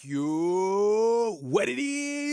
Yo, what it is,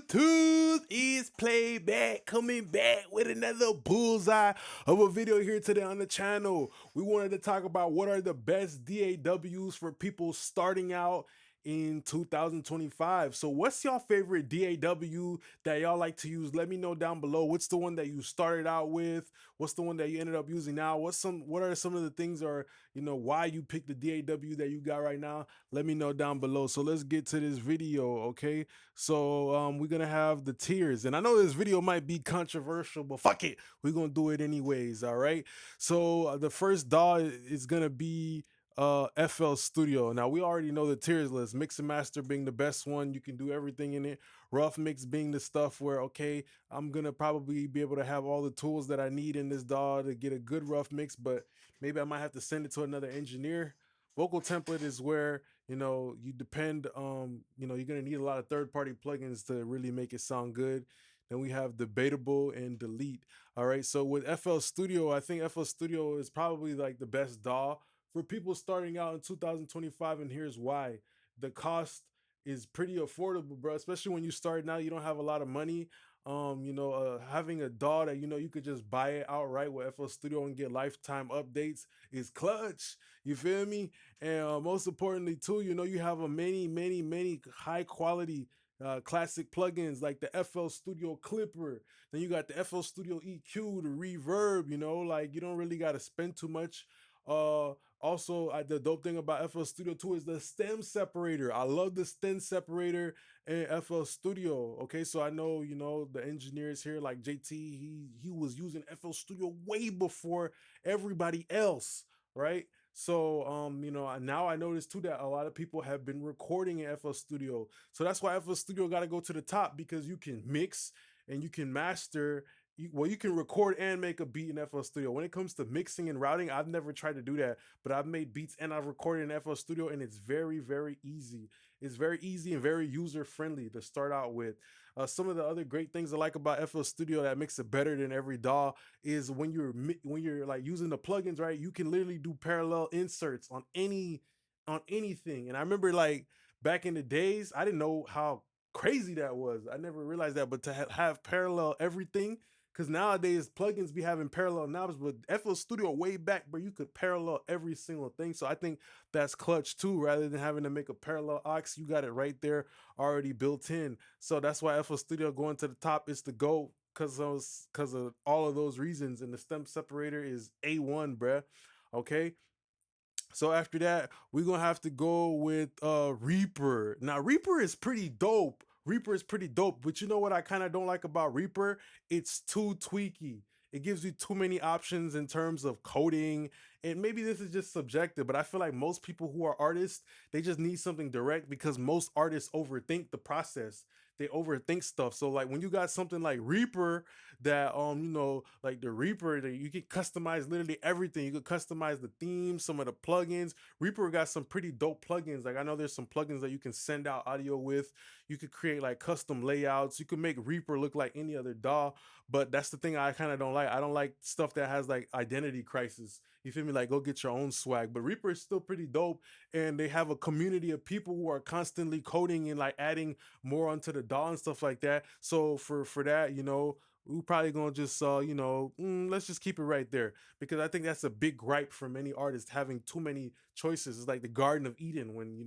YouTube is Playback coming back with another bullseye of a video here today on the channel. We wanted to talk about what are the best DAWs for people starting out in 2025. So what's your favorite DAW that y'all like to use? Let me know down below. What's the one that you started out with? What's the one that you ended up using now? What are some of the things, or why you picked the DAW that you got right now? Let me know down below. So let's get to this video, okay? So we're gonna have the tiers, and I know this video might be controversial, but fuck it, we're gonna do it anyways. All right. So the first DAW is gonna be FL Studio. Now we already know the tiers list. Mix and master being the best one, you can do everything in it. Rough mix being the stuff where, okay, I'm gonna probably be able to have all the tools that I need in this DAW to get a good rough mix, but maybe I might have to send it to another engineer. Vocal template is where you depend you're going to need a lot of third-party plugins to really make it sound good. Then we have debatable and delete. All right, so with FL Studio, I think FL Studio is probably like the best DAW for people starting out in 2025, and here's why. The cost is pretty affordable, bro, especially when you start now. You don't have a lot of money. Having a DAW that you could just buy it outright with FL Studio and get lifetime updates is clutch. You feel me? And most importantly, too, you have a many high quality classic plugins like the FL Studio Clipper. Then you got the FL Studio EQ, the reverb. Like you don't really got to spend too much. Also, the dope thing about FL Studio 2 is the stem separator. I love the stem separator in FL Studio. Okay, so I know the engineers here like JT. He was using FL Studio way before everybody else, right? So now I noticed too that a lot of people have been recording in FL Studio. So that's why FL Studio got to go to the top, because you can mix and you can master. You can record and make a beat in FL Studio. When it comes to mixing and routing, I've never tried to do that, but I've made beats and I've recorded in FL Studio, and it's very easy. It's very easy and very user friendly to start out with. Some of the other great things I like about FL Studio that makes it better than every DAW is when you're like using the plugins, right? You can literally do parallel inserts on anything. And I remember like back in the days, I didn't know how crazy that was. I never realized that, but to have parallel everything, because nowadays plugins be having parallel knobs, but FL Studio way back, but you could parallel every single thing. So I think that's clutch too. Rather than having to make a parallel aux, you got it right there already built in. So that's why FL Studio going to the top is the go, because of all of those reasons. And the stem separator is A1, bruh. Okay. So after that, we're gonna have to go with Reaper. Now Reaper is pretty dope. Reaper is pretty dope, but you know what I kind of don't like about Reaper? It's too tweaky. It gives you too many options in terms of coding. And maybe this is just subjective, but I feel like most people who are artists, they just need something direct, because most artists overthink the process. They overthink stuff. So like when you got something like Reaper, that like the Reaper, that you can customize literally everything. You could customize the theme, some of the plugins. Reaper got some pretty dope plugins. Like I know there's some plugins that you can send out audio with. You could create like custom layouts. You could make Reaper look like any other DAW. But that's the thing I kind of don't like. I don't like stuff that has like identity crisis. You feel me? Like go get your own swag. But Reaper is still pretty dope, and they have a community of people who are constantly coding and like adding more onto the DAW and stuff like that. So for that, we probably gonna just let's just keep it right there, because I think that's a big gripe for many artists, having too many choices. It's like the Garden of Eden when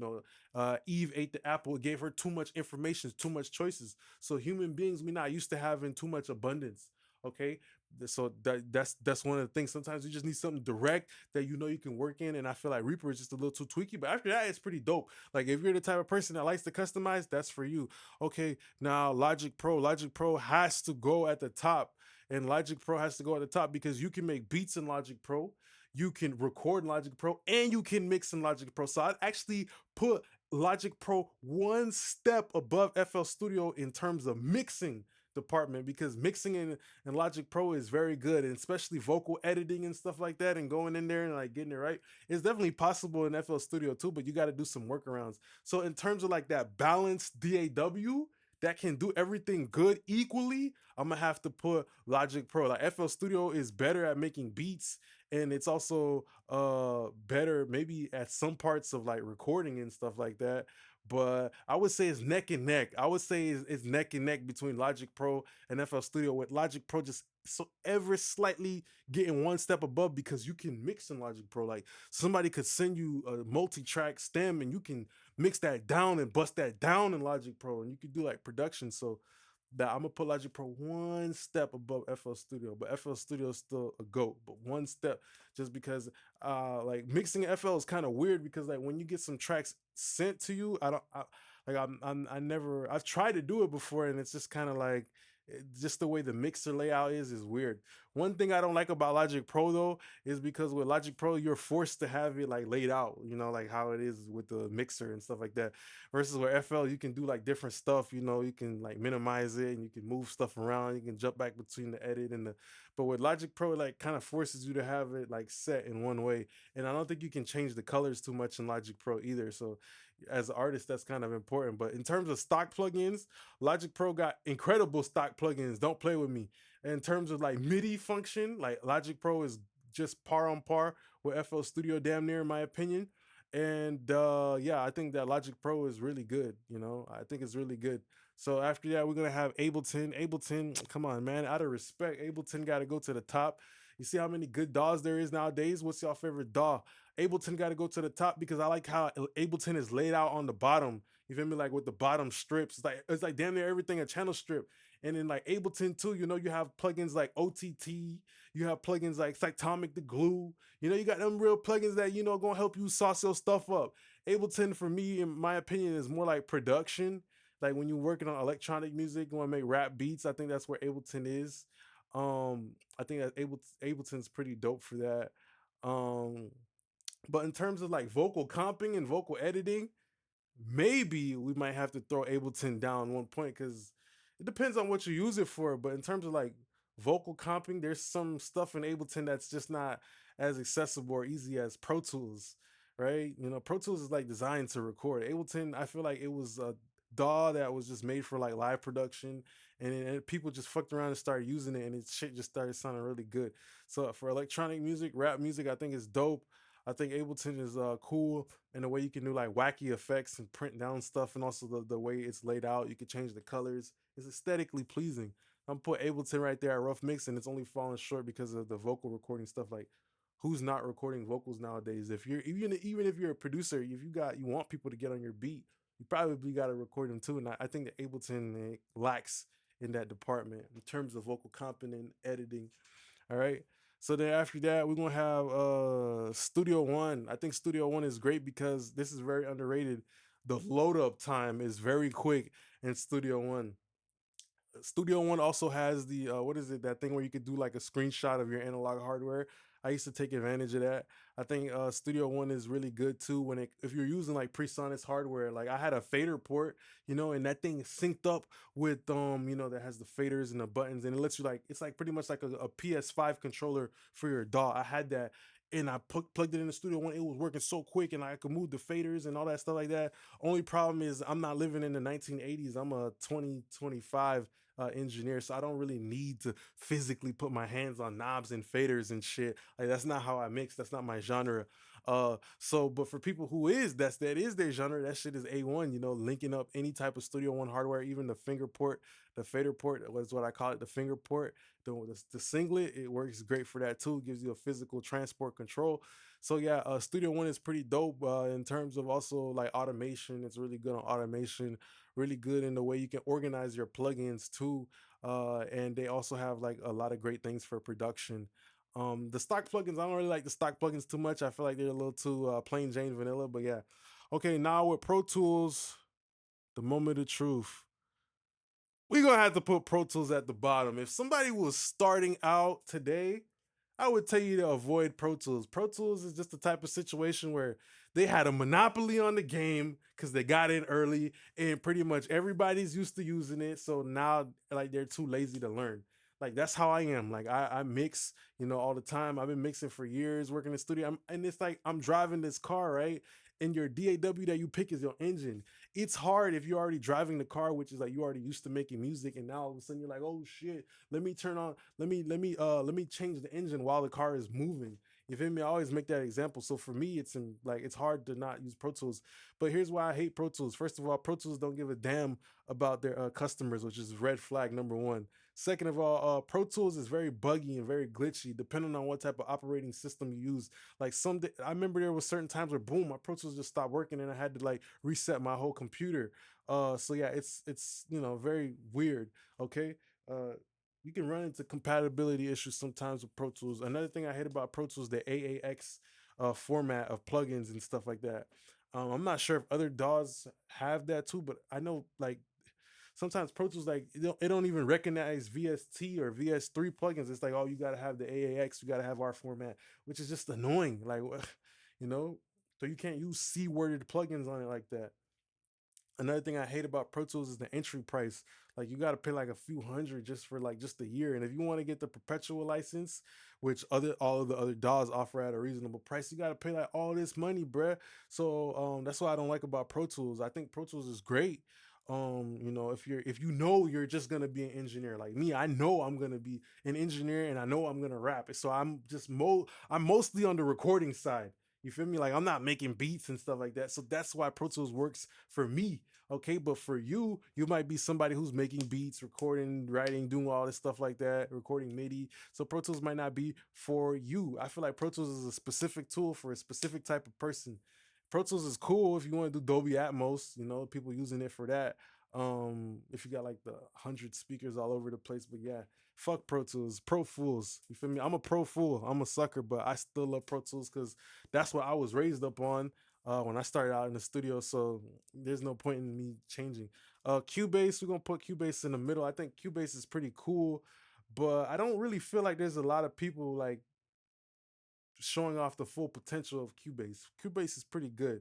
Eve ate the apple. It gave her too much information, too much choices. So human beings, we not used to having too much abundance. Okay. So that's one of the things. Sometimes you just need something direct that you can work in, and I feel like Reaper is just a little too tweaky. But after that, it's pretty dope. Like if you're the type of person that likes to customize, that's for you. Okay, now Logic Pro. Logic Pro has to go at the top. And Logic Pro has to go at the top because you can make beats in Logic Pro, you can record in Logic Pro, and you can mix in Logic Pro. So I'd actually put Logic Pro one step above FL Studio in terms of mixing department, because mixing in Logic Pro is very good, and especially vocal editing and stuff like that, and going in there and like getting it right. It's definitely possible in FL Studio too, but you got to do some workarounds. So in terms of like that balanced DAW that can do everything good equally, I'm gonna have to put Logic Pro. Like FL Studio is better at making beats, and it's also better maybe at some parts of like recording and stuff like that. but I would say it's neck and neck. I would say it's neck and neck between Logic Pro and FL Studio, with Logic Pro just so ever slightly getting one step above because you can mix in Logic Pro. Like somebody could send you a multi-track stem and you can mix that down and bust that down in Logic Pro, and you could do like production. So that I'm gonna put Logic Pro one step above FL Studio, but FL Studio is still a goat, but one step, just because like mixing FL is kind of weird because like when you get some tracks sent to you, I don't like I never I've tried to do it before, and it's just kind of like just the way the mixer layout is weird. One thing I don't like about Logic Pro though is because with Logic Pro you're forced to have it like laid out, you know, like how it is with the mixer and stuff like that. Versus where FL you can do like different stuff, you know, you can like minimize it and you can move stuff around, you can jump back between the edit and the, but with Logic Pro it like kind of forces you to have it like set in one way. And I don't think you can change the colors too much in Logic Pro either. So as an artist, that's kind of important. But in terms of stock plugins, Logic Pro got incredible stock plugins. Don't play with me. In terms of like MIDI function, like Logic Pro is just par on par with FL Studio, damn near in my opinion. And yeah, I think that Logic Pro is really good. You know, I think it's really good. So after that, we're gonna have Ableton. Ableton, come on, man. Out of respect, Ableton got to go to the top. You see how many good DAWs there is nowadays? What's your favorite DAW? Ableton got to go to the top because I like how Ableton is laid out on the bottom. You feel me? Like with the bottom strips, it's like damn near everything a channel strip. And then like Ableton too, you know, you have plugins like OTT, you have plugins like Cytomic the Glue. You know, you got them real plugins that you know gonna help you sauce your stuff up. Ableton for me, in my opinion, is more like production. Like when you're working on electronic music, you want to make rap beats. I think that's where Ableton is. I think that Ableton's pretty dope for that. Um, but in terms of like vocal comping and vocal editing, maybe we might have to throw Ableton down one point because it depends on what you use it for. But in terms of like vocal comping, there's some stuff in Ableton that's just not as accessible or easy as Pro Tools, right? You know, Pro Tools is like designed to record. Ableton, I feel like it was a DAW that was just made for like live production, and people just fucked around and started using it, and it shit just started sounding really good. So for electronic music, rap music, I think it's dope. I think Ableton is cool in the way you can do like wacky effects and print down stuff, and also the way it's laid out. You can change the colors. It's aesthetically pleasing. I'm put Ableton right there at rough mix, and it's only falling short because of the vocal recording stuff. Like, who's not recording vocals nowadays? If you're even if you're a producer, if you want people to get on your beat, you probably got to record them too. And I think that Ableton lacks in that department in terms of vocal comping and editing. All right. So then after that, we're gonna have Studio One. I think Studio One is great because this is very underrated. The load up time is very quick in Studio One. Studio One also has the what is it, that thing where you could do like a screenshot of your analog hardware. I used to take advantage of that. I think Studio One is really good too when it if you're using like PreSonus hardware. Like I had a fader port, you know, and that thing is synced up with you know, that has the faders and the buttons, and it lets you like it's like pretty much like a PS5 controller for your DAW. I had that. And I plugged it in the Studio One. It was working so quick, and I could move the faders and all that stuff like that. Only problem is I'm not living in the 1980s. I'm a 2025 engineer, so I don't really need to physically put my hands on knobs and faders and shit. Like that's not how I mix. That's not my genre. So but for people who that is their genre, that shit is A1. You know, linking up any type of Studio One hardware, even the finger port, the fader port was what I call it, the finger port. The singlet, it works great for that too. It gives you a physical transport control. So yeah, Studio One is pretty dope in terms of also like automation. It's really good on automation, really good in the way you can organize your plugins too. And they also have like a lot of great things for production. The stock plugins, I don't really like the stock plugins too much. I feel like they're a little too plain Jane vanilla. But yeah, okay. Now with Pro Tools, the moment of truth, we're gonna have to put Pro Tools at the bottom. If somebody was starting out today, I would tell you to avoid Pro Tools. Pro Tools is just the type of situation where they had a monopoly on the game because they got in early and pretty much everybody's used to using it. So now like they're too lazy to learn. Like that's how I am. Like I mix, you know, all the time. I've been mixing for years, working in the studio. And it's like I'm driving this car, right? And your DAW that you pick is your engine. It's hard if you're already driving the car, which is like you already used to making music, and now all of a sudden you're like, oh shit, let me turn on, let me change the engine while the car is moving. You feel me? I always make that example. So for me, it's hard to not use Pro Tools. But here's why I hate Pro Tools. First of all, Pro Tools don't give a damn about their customers, which is red flag number one. Second of all, Pro Tools is very buggy and very glitchy, depending on what type of operating system you use. Like I remember there was certain times where boom, my Pro Tools just stopped working, and I had to like reset my whole computer. So yeah, it's very weird. Okay, uh, you can run into compatibility issues sometimes with Pro Tools. Another thing I hate about Pro Tools, the AAX format of plugins and stuff like that. I'm not sure if other DAWs have that too, but I know like sometimes Pro Tools like it don't even recognize VST or VS3 plugins. It's like, oh, you gotta have the AAX, you gotta have our format, which is just annoying. Like, you know, so you can't use C-worded plugins on it like that. Another thing I hate about Pro Tools is the entry price. Like you got to pay like a few hundred just for like just a year. And if you want to get the perpetual license, which other all of the other DAWs offer at a reasonable price, you got to pay like all this money, bruh. So that's what I don't like about Pro Tools. I think Pro Tools is great. If you know you're just gonna be an engineer like me, I know I'm gonna be an engineer and I know I'm gonna rap. So I'm mostly on the recording side. You feel me? Like I'm not making beats and stuff like that. So that's why Pro Tools works for me. Okay, but for you, you might be somebody who's making beats, recording, writing, doing all this stuff like that, recording MIDI. So Pro Tools might not be for you. I feel like Pro Tools is a specific tool for a specific type of person. Pro Tools is cool if you want to do Dolby Atmos, people using it for that. If you got like the 100 speakers all over the place, but yeah, fuck Pro Tools, Pro Fools. You feel me? I'm a Pro Fool. I'm a sucker, but I still love Pro Tools because that's what I was raised up on when I started out in the studio. So there's no point in me changing. Cubase, we're gonna put Cubase in the middle. I think Cubase is pretty cool, but I don't really feel like there's a lot of people like showing off the full potential of Cubase. Cubase is pretty good.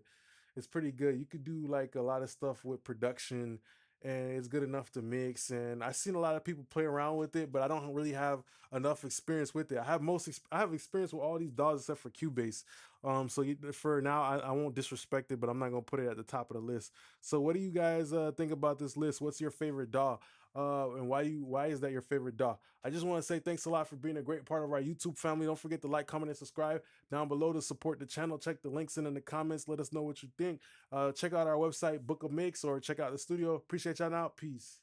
It's pretty good. You could do like a lot of stuff with production and it's good enough to mix. And I've seen a lot of people play around with it, but I don't really have enough experience with it. I have experience with all these DAWs except for Cubase. For now, I won't disrespect it, but I'm not gonna put it at the top of the list. So what do you guys think about this list? What's your favorite DAW? And why is that your favorite DAW? I just want to say thanks a lot for being a great part of our YouTube family. Don't forget to like, comment, and subscribe down below to support the channel. Check the links in the comments. Let us know what you think. Check out our website, Book a Mix, or check out the studio. Appreciate y'all now. Peace.